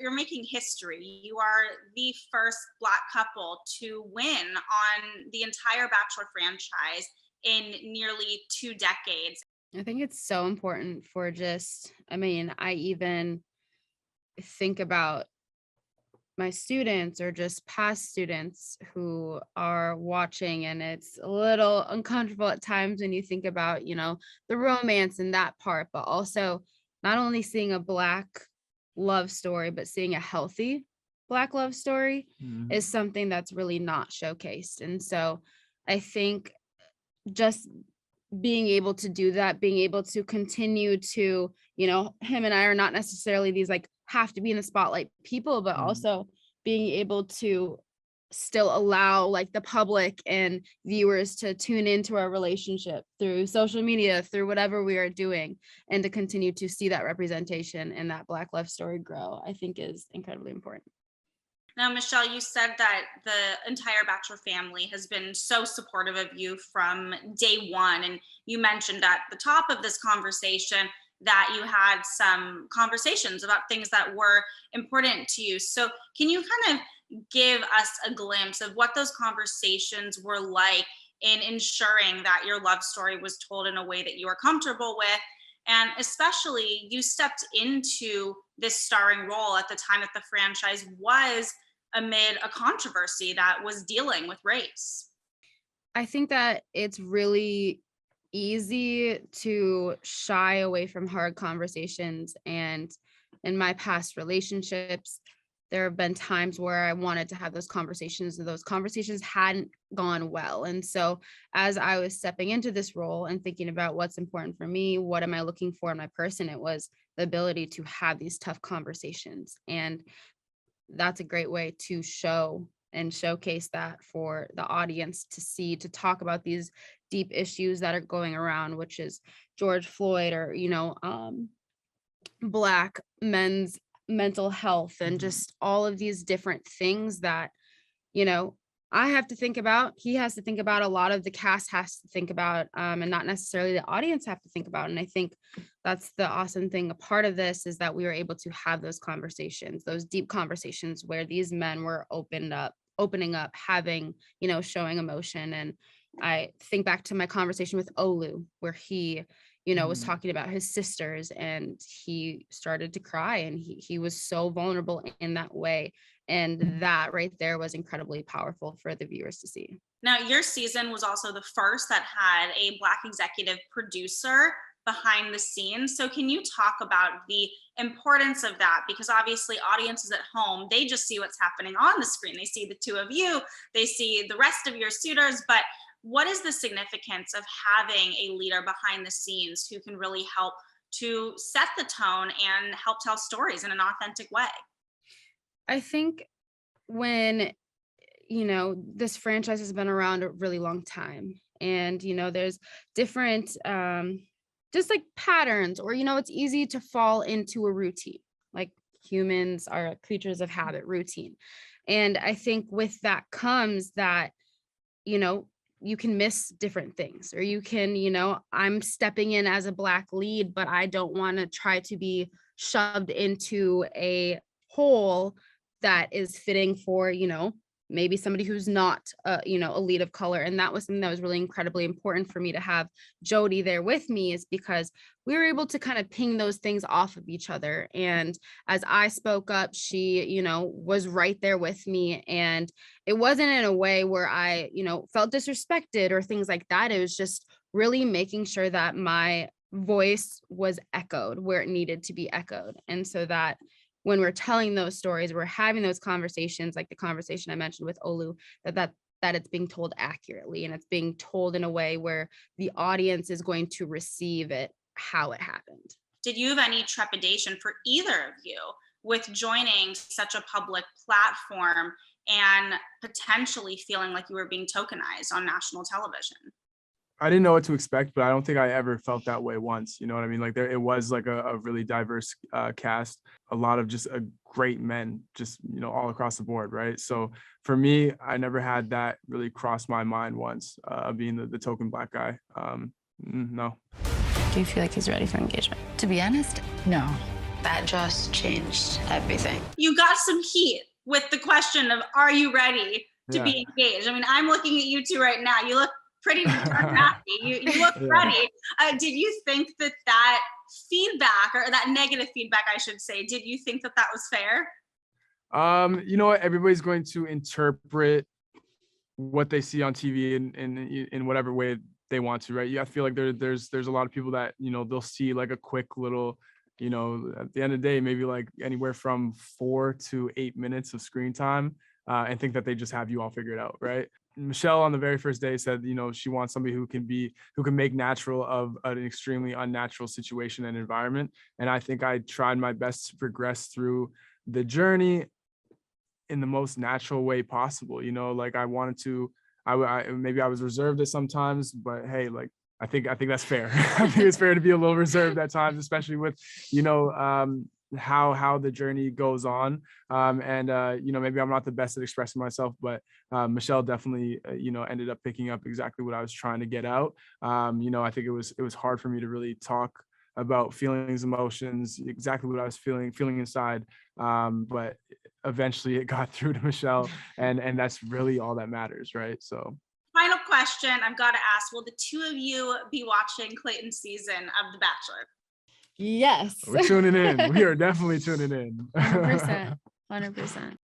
you're making history. You are the first Black couple to win on the entire Bachelor franchise in nearly 2 decades. I think it's so important for I even think about my students or just past students who are watching, and it's a little uncomfortable at times when you think about, the romance in that part, but also not only seeing a Black love story, but seeing a healthy Black love story is something that's really not showcased. And so I think just being able to do that, being able to continue to, him and I are not necessarily these like have to be in the spotlight people, but also being able to still allow like the public and viewers to tune into our relationship through social media, through whatever we are doing, and to continue to see that representation and that Black love story grow, I think is incredibly important. Now, Michelle, you said that the entire Bachelor family has been so supportive of you from day one. And you mentioned at the top of this conversation that you had some conversations about things that were important to you. So can you kind of give us a glimpse of what those conversations were like in ensuring that your love story was told in a way that you were comfortable with? And especially, you stepped into this starring role at the time that the franchise was amid a controversy that was dealing with race. I think that it's really easy to shy away from hard conversations. And in my past relationships, there have been times where I wanted to have those conversations and those conversations hadn't gone well. And so as I was stepping into this role and thinking about what's important for me, what am I looking for in my person, it was the ability to have these tough conversations. And that's a great way to show and showcase that for the audience to see, to talk about these deep issues that are going around, which is George Floyd or, Black men's mental health and just all of these different things that, I have to think about, he has to think about, a lot of the cast has to think about, and not necessarily the audience have to think about. And I think that's the awesome thing. A part of this is that we were able to have those conversations, those deep conversations where these men were opening up, having, showing emotion. And I think back to my conversation with Olu, where he, was talking about his sisters and he started to cry, and he was so vulnerable in that way. And that right there was incredibly powerful for the viewers to see. Now, your season was also the first that had a Black executive producer behind the scenes. So can you talk about the importance of that? Because obviously audiences at home, they just see what's happening on the screen. They see the two of you, they see the rest of your suitors, but what is the significance of having a leader behind the scenes who can really help to set the tone and help tell stories in an authentic way? I think when, this franchise has been around a really long time, and, there's different, just like patterns, or, it's easy to fall into a routine. Like humans are creatures of habit, routine. And I think with that comes that, you can miss different things, or you can, I'm stepping in as a Black lead, but I don't want to try to be shoved into a hole that is fitting for, maybe somebody who's not, a lead of color. And that was something that was really incredibly important for me to have Jody there with me, is because we were able to kind of ping those things off of each other. And as I spoke up, she, was right there with me. And it wasn't in a way where I, felt disrespected or things like that. It was just really making sure that my voice was echoed where it needed to be echoed. And so that when we're telling those stories, we're having those conversations, like the conversation I mentioned with Olu, that it's being told accurately, and it's being told in a way where the audience is going to receive it how it happened. Did you have any trepidation for either of you with joining such a public platform and potentially feeling like you were being tokenized on national television? I didn't know what to expect, but I don't think I ever felt that way once. You know what I mean? Like it was like a really diverse cast, a lot of just great men, just, all across the board. Right. So for me, I never had that really cross my mind once, being the token Black guy. No. Do you feel like he's ready for engagement? To be honest, no. That just changed everything. You got some heat with the question of, are you ready to Yeah. be engaged? I mean, I'm looking at you two right now. You look pretty darn happy. You look ready. Did you think that feedback, or that negative feedback, I should say, did you think that was fair? You know what? Everybody's going to interpret what they see on TV in whatever way they want to, right? Yeah, I feel like there's a lot of people that, you know, they'll see like a quick little, you know, at the end of the day, maybe like anywhere from 4 to 8 minutes of screen time, and think that they just have you all figured out, right? Michelle on the very first day said, you know, she wants somebody who can make natural of an extremely unnatural situation and environment. And I think I tried my best to progress through the journey in the most natural way possible. You know, like I wanted to, maybe I was reserved at sometimes, but hey, like I think that's fair. I think it's fair to be a little reserved at times, especially with, you know, how the journey goes on. You know, maybe I'm not the best at expressing myself, but Michelle definitely, you know, ended up picking up exactly what I was trying to get out. You know, I think it was hard for me to really talk about feelings, emotions, exactly what I was feeling inside. But eventually it got through to Michelle, and that's really all that matters, right? So Final question I've got to ask, will the two of you be watching Clayton's season of The Bachelor? Yes. we're tuning in. We are definitely tuning in. 100%. 100%.